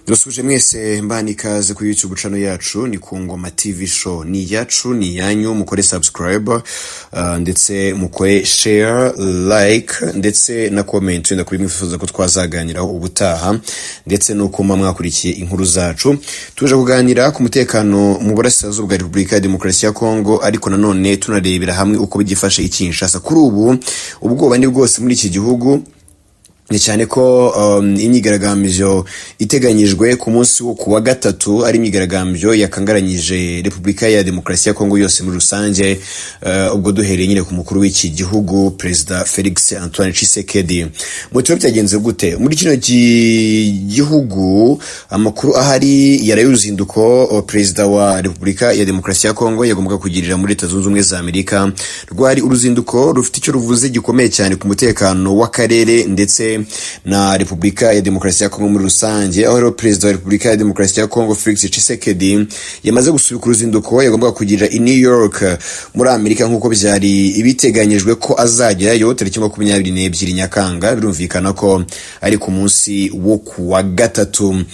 Ndasubije mwese mbani ikaze kuri YouTube channel yacu ni ku Ngoma TV show. Ni yacu ni yanyu, mukore subscribe ndetse mukore share, like ndetse na comment wenda kuri mwifuza ko twazaganiraho ubutaha ndetse no kuma mwakurikiye inkuru zacu. Tuje kuganira ku mutekano mu burasirazuba bwa Repubulika ya Demokarasi ya Kongo, ariko nanone tunarebera hamwe uko bigifashe i Kinshasa. Kuri ubu ubwoba ni bwose muri iki gihugu, ni cyane ko imyigaragambyo iteganyijwe ku munsi wo kuwa gatatu ari imyigaragambyo yakangaranyije Repubulika ya Demokarasi ya Kongo yose muri rusange, ubwo duhereye nyine ku mukuru w'iki gihugu Perezida Felix Antoine Tshisekedi. Mu cyo byagenze gute muri kino gihugu? Amakuru ahari yarayuzinduko Perezida wa Repubulika ya Demokarasi ya Kongo yagombaga kugirira muri Leta Zunze Ubumwe za Amerika, rwari uruzinduko rufite icyo ruvuze gikomeye cyane ku mutekano w'akarere ndetse na Repubulika ya Demokarasi ya Kongo muri rusange. Aho Perezida wa Repubulika ya Demokarasi ya Kongo Felix Tshisekedi yamaze gusubika uruzinduko yagombaga kugirira i New York muri Amerika, nk'uko byari ibiteganyijwe ko azagerayo tariki 22 Nyakanga. Birumvikana ko ari ku munsi wo kuwa gatatu.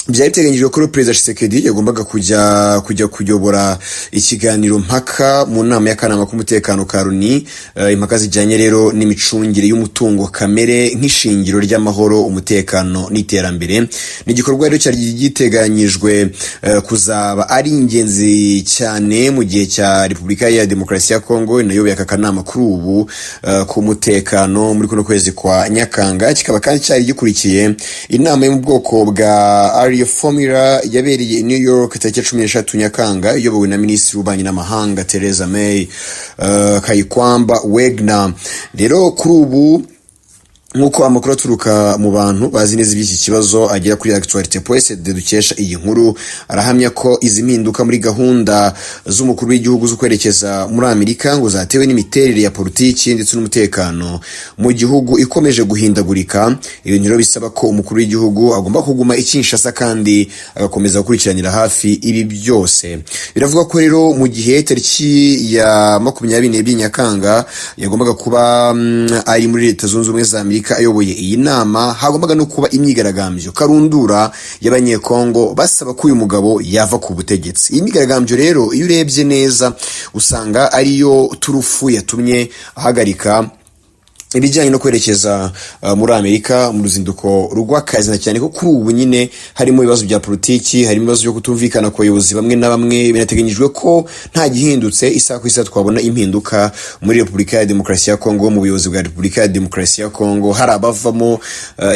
Byari biteganyijwe ko Perezida Tshisekedi yagombaga kujya kuyobora ikiganiro mpaka mu nama y'akanama k'umutekano ka Loni, impaka zijyanye rero n'imicungire y'umutungo kamere nk'ishingiro ry'amahoro, umutekano n'iterambere. Ni igikorwa rero cyari giteganyijwe kuzaba ari ingenzi cyane mu gihe cya Repubulika ya Demokarasi ya Kongo inayoboye aka kanama kuri ubu ku mutekano muri kuno kwezi kwa Nyakanga. Kikaba kandi cyari gikurikiye inama yo mu bwoko bwa iyo formula yabereye i New York tariki 13 Nyakanga iyobowe na Minisitiri w'Ububanyi n'Amahanga Theresa May Kayikwamba Wagner. Rero kuri ubu nkuko amakuru aturuka mu bantu bazi neza iby'iki kibazo agera kuri Actualité.cd dukesha iyi nkuru, arahamya ko izi mpinduka muri gahunda z'umukuru w'igihugu zo kwerekeza muri Amerika ngo zatewe n'imiterere ya politiki ndetse n'umutekano mu gihugu ikomeje guhindagurika. Iyo rero bisaba ko umukuru w'igihugu agomba kuguma i Kinshasa kandi agakomeza gukurikiranira hafi ibi byose. Biravuga ko rero mu gihe tariki ya 22 Nyakanga yagombaga kuba ari muri Leta Zunze Ubumwe za Amerika ayoboye iyi nama, hagombaga no kuba imyigaragambyo karundura y'abanyekongo basaba ko uyu mugabo yava ku butegetsi. Iyi myigaragambyo rero iyo urebye neza usanga ariyo turufu yatumye ahagarika ibijyanye no kwerekeza muri Amerika mu ruzinduko rw'akazi, na cyane ko kuri ubu nyine harimo ibibazo bya politiki, harimo ibibazo byo kutumvikana ku bayobozi bamwe na bamwe. Binateganyijwe ko nta gihindutse isaha ku isaha twabona impinduka muri Repubulika ya Demokarasi ya Kongo. Mu buyobozi bwa Repubulika ya Demokarasi ya Kongo hari abavamo,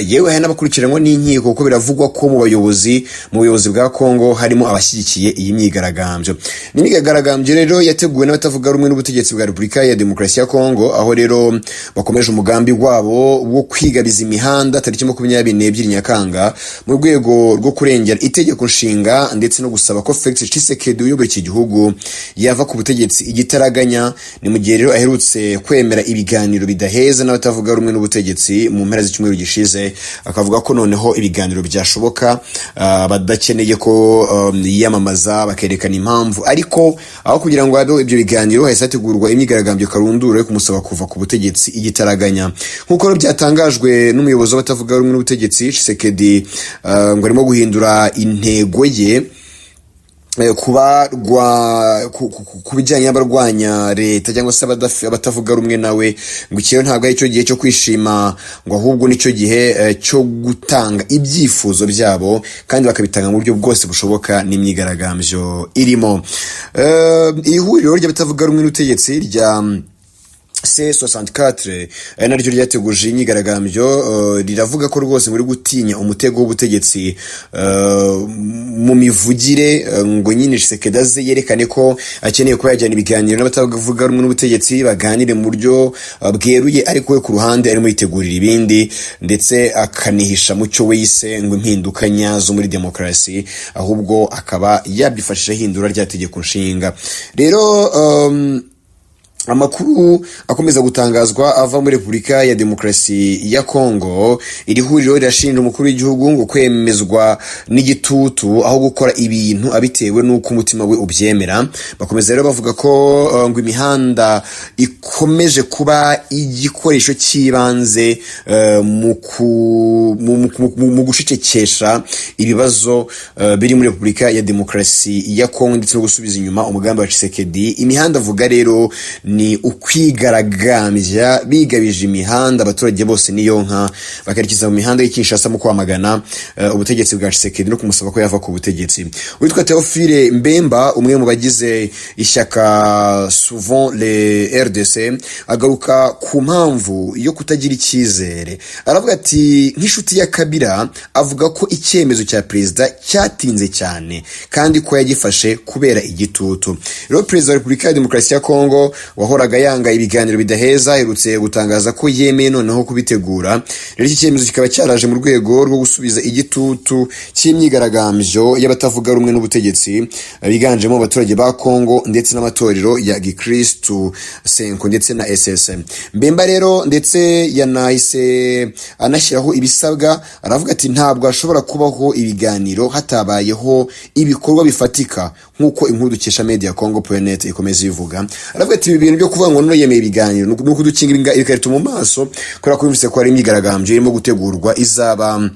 yewe hari n'abakurikiranwa n'inkiko, kuko biravugwa ko mu buyobozi bwa Kongo harimo abashyigikiye iyi myigaragambyo. Ni myigaragambyo rero yateguwe n'abatavuga rumwe n'ubutegetsi bwa Repubulika ya Demokarasi ya Kongo, aho rero bakomeje umugambi wabo wo kwigabiza imihanda tariki 22 Nyakanga mu rwego rwo kurengera itegeko nshinga ndetse no gusaba ko Felix Tshisekedi uyobora iki gihugu yava ku butegetsi igitaraganya. Ni mu gihe rero aherutse kwemera ibiganiro bidaheza n'abatavuga rumwe n'ubutegetsi mu mpera z'icyumweru gishize, akavuga ko noneho ibiganiro byashoboka badakeneye ko yiyamamaza bakerekana impamvu. Ariko aho kugira ngo habe ibyo biganiro hahise hategurwa imyigaragambyo karundura yo kumusaba kuva ku butegetsi igitaraganya. Nk'uko byatangajwe n'umuyobozi w'abatavuga rumwe n'ubutegetsi, Tshisekedi ngo arimo guhindura intego ye ku bijyanye n'abarwanya leta cyangwa se abatavuga rumwe nawe, ngo ikiyo ntabwo ari cyo gihe cyo kwishima, ngo ahubwo nicyo gihe cyo gutanga ibyifuzo byabo kandi bakabitanga mu buryo bwose bushoboka n'imyigaragambyo irimo. Ihuriro ry'abatavuga rumwe n'ubutegetsi rya C64 naryo ryateguje imyigaragambyo, riravuga ko rwose muri gutinya umutego w'ubutegetsi mu mivugire, ngo nyine Tshisekedi aze yerekane ko akeneye kuba yajyana ibiganiro n'abatavuga rumwe n'ubutegetsi baganire mu buryo bweruye, ariko we ku ruhande arimo yitegurira ibindi ndetse akanihisha mu cyo wese ngo impinduka nyazo muri demokarasi, ahubwo akaba yabyifashisha hindura rya tegeko nshinga. Rero Amakuru akomeza gutangazwa ava muri Repubulika ya Demokarasi ya Kongo. Iri huriro rirashinja umukuru w'igihugu ngo kwemezwa n'igitutu aho gukora ibintu abitewe n'uko umutima we ubyemera. Bakomeza rero bavuga ko ngo imihanda ikomeje kuba igikoresho cy'ibanze mu gushikekesha ibibazo biri muri Repubulika ya Demokarasi ya Kongo ndetse no gusubiza inyuma umugambi wa Tshisekedi. Imihanda avuga rero ni ukwigaragambya bigabije imihanda, abaturage bose niyo nka bakarikiza mu mihanda y'Kinshasa mu kwamagana ubutegetsi bwa Tshisekedi no kumusaba ko yava ku butegetsi. Witwa Théophile Mbemba, umwe mu bagize ishyaka Souvent le RDC, agaruka ku mpamvu yo kutagira icyizere. Aravuga ati nk'inshuti ya Kabila avuga ko icyemezo cya perezida cyatinze cyane kandi ko yagifashe kubera igitutu. Rero perezida wa Repubulika ya Demokarasi ya Kongo wahoraga yanga ibiganiro bidaheza aherutse gutangaza ko yemeye noneho kubitegura. Rero iki cyemezo kikaba cyaraje mu rwego rwo gusubiza igitutu cy'imyigaragambyo y'abatavuga rumwe n'ubutegetsi biganjemo abaturage ba Kongo ndetse n'amatorero ya Gikristu Senko ndetse na SSM. Mbemba rero ndetse yanahise anashyiraho ibisabwa. Aravuga ati ntabwo ashobora kubaho ibiganiro hatabayeho ibikorwa bifatika nk'uko inkuru dukesha Mediacongo.net ikomeza ivuga. Aravuga ati ibi bintu byo kuvuga ngo none yemeye ibiganiro nuko dukinga ibikarito mu maso kubera ko bimvise ko ari imyigaragambyo irimo gutegurwa izaba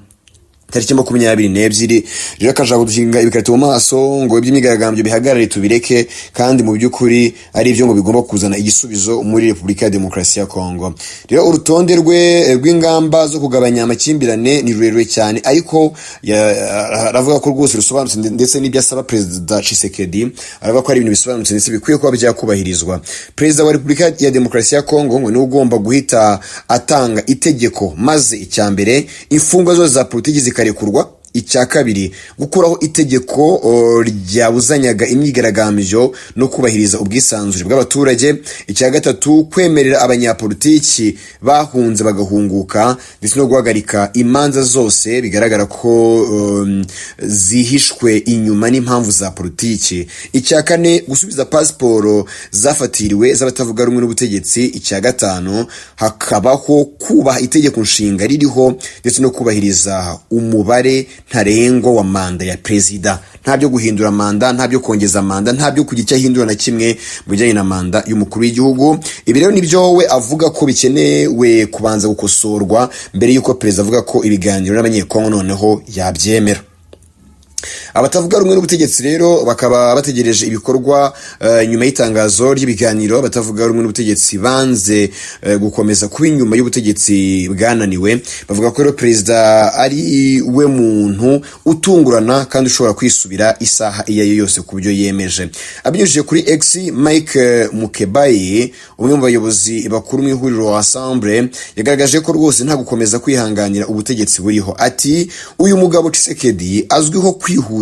tariki 22. Rero akaja kudukinga ibikarito mu maso ngo iby'imyigaragambyo bihagarare tubireke, kandi mu by'ukuri ari ibyo ngo bigomba kuzana igisubizo muri Repubulika ya Demokarasi ya Kongo. Rero urutonde rw'ingamba zo kugabanya amakimbirane ni rurerure cyane, ariko aravuga ko rwose rusobanutse ndetse n'ibyo asaba Perezida Tshisekedi. Aravuga ko ari ibintu bisobanutse ndetse bikwiye kuba byakubahirizwa. Perezida wa Repubulika ya Demokarasi ya Kongo ngo niwe ugomba guhita atanga itegeko, maze icyambere imfungwa zose za politiki karekurwa. Icya kabiri gukuraho itegeko ryabuzanyaga imyigaragambyo no kubahiriza ubwisanzure bw'abaturage. Icya gatatu kwemerera abanyapolitiki bahunze bagahunguka ndetse no guhagarika imanza zose bigaragara ko zihishwe inyuma n'impamvu za politiki. Icya kane gusubiza pasiporo zafatiriwe z'abatavuga rumwe n'ubutegetsi. Icya gatanu hakabaho kubaha itegeko nshinga ririho ndetse no kubahiriza umubare ntarengwa wa manda ya perezida. Nta byo guhindura manda, nta byo kongeza manda, nta byo kugira icyo ahindura na kimwe mu bijyanye na manda y'umukuru w'igihugu. Ibi rero nibyo we avuga ko bikenewe kubanza gukosorwa mbere y'uko perezida avuga ko ibiganiro n'abanyekongo noneho yabyemera. Abatavuga rumwe n'ubutegetsi rero bakaba bategereje ibikorwa nyuma y'itangazo ry'ibiganiro. Abatavuga rumwe n'ubutegetsi banze gukomeza kuba inyuma y'ubutegetsi bwananiwe. Bavuga ko rero perezida ari we muntu utungurana kandi ushobora kwisubira isaha iyo yose ku byo yemeje. Abinyujije kuri X, Mike Mukebayi, umwe mu bayobozi bakuru mu ihuriro Ensemble, yagaragaje ko rwose nta gukomeza kwihanganira ubutegetsi buriho. Ati uyu mugabo Tshisekedi azwiho kwihuta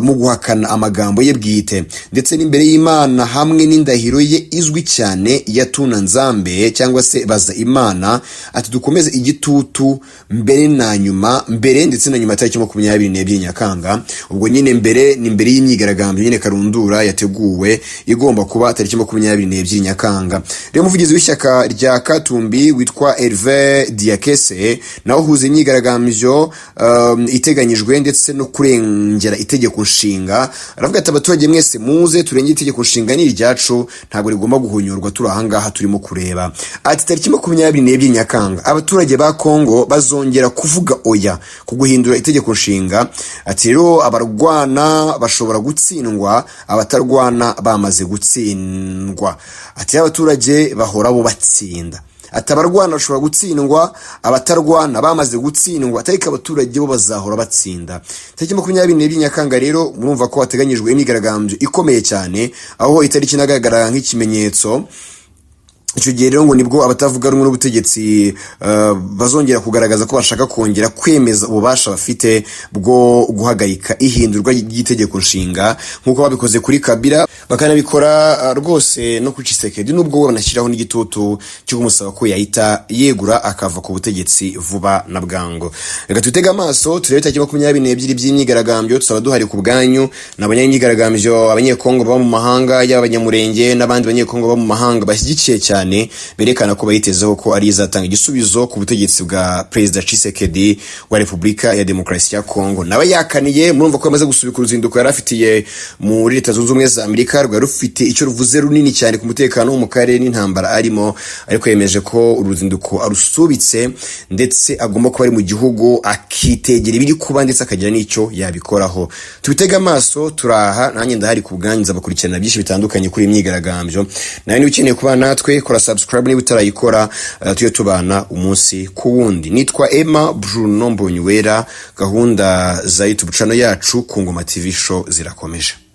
mu guhakana amagambo ye bwite ndetse n'imbere y'Imana hamwe n'indahiro ye izwi cyane ya Tuna Nzambe cyangwa se baza Imana. Ati dukomeze igitutu mbere na nyuma, mbere ndetse na nyuma tariki 22 Nyakanga. Ubwo nyine mbere ni mbere y'imyigaragambyo nyine karundura yateguwe igomba kuba tariki 22 Nyakanga. Rero umuvugizi w'ishyaka rya Katumbi witwa Hervé Diakese naho huze imyigaragambyo iteganyijwe ndetse no kurengera itegeko nshinga. Aravuga ati abaturage mwese muze turenge itegeko nshinga ni ryacu, ntabwo rigomba guhonyorwa turi ahangaha turimo kureba. Ati tariki 22 Nyakanga abaturage ba Kongo bazongera kuvuga oya ku guhindura itegeko nshinga. Ati rero abarwana bashobora gutsindwa, abatarwana bamaze gutsindwa. Ati abaturage bahora bo batsinda. Atabarwana bashobora gutsindwa, abatarwana bamaze gutsindwa, ariko abaturage bo bazahora batsinda. Tariki 22 Nyakanga rero murumva ko hateganyijwe imyigaragambyo ikomeye cyane, aho itariki nagaragara nk'ikimenyetso icyo gihe rero ngo nibwo abatavuga rumwe n'ubutegetsi bazongera kugaragaza ko bashaka kongera kwemeza ububasha bafite bwo guhagarika ihindurwa ry'itegeko nshinga nk'uko babikoze kuri Kabila, bakanabikora rwose no kuri Tshisekedi, nubwo we banashyiraho n'igitutu cyo kumusaba ko yahita yegura akava ku butegetsi vuba na bwangu. Reka tutega amaso turebe tariki 22 by'imyigaragambyo tusaba duhari ku bwanyu n'abanyamyigaragambyo abanyekongo baba mu mahanga y'abanyamurenge n'abandi banyekongo baba mu mahanga bashyigikiye cyane berekana ko bayitezeho ko ari izatanga igisubizo ku butegetsi bwa Perezida Tshisekedi wa Repubulika ya Demokarasi ya Kongo. Nawe yakaniye, murumva ko yamaze gusubika uruzinduko yari afitiye muri Leta Zunze Ubumwe za Amerika, rwari rufite icyo ruvuze runini cyane ku mutekano wo mu karere n'intambara arimo, ariko yemeje ko uruzinduko arusubitse ndetse agomba kuba ari mu gihugu akitegera ibiri kuba ndetse akagira n'icyo yabikoraho. Tubitega amaso, turaha nanjye ndahari ku bwanyu, nzabakurikirana byinshi bitandukanye kuri imyigaragambyo. Nawe niba ukeneye kuba natwe kora subscribe niba utarayikora, tuyo tubana umunsi ku wundi. Nitwa Emma Bruno Mbonywera, gahunda za YouTube channel yacu ku Ngoma TV Show zirakomeje.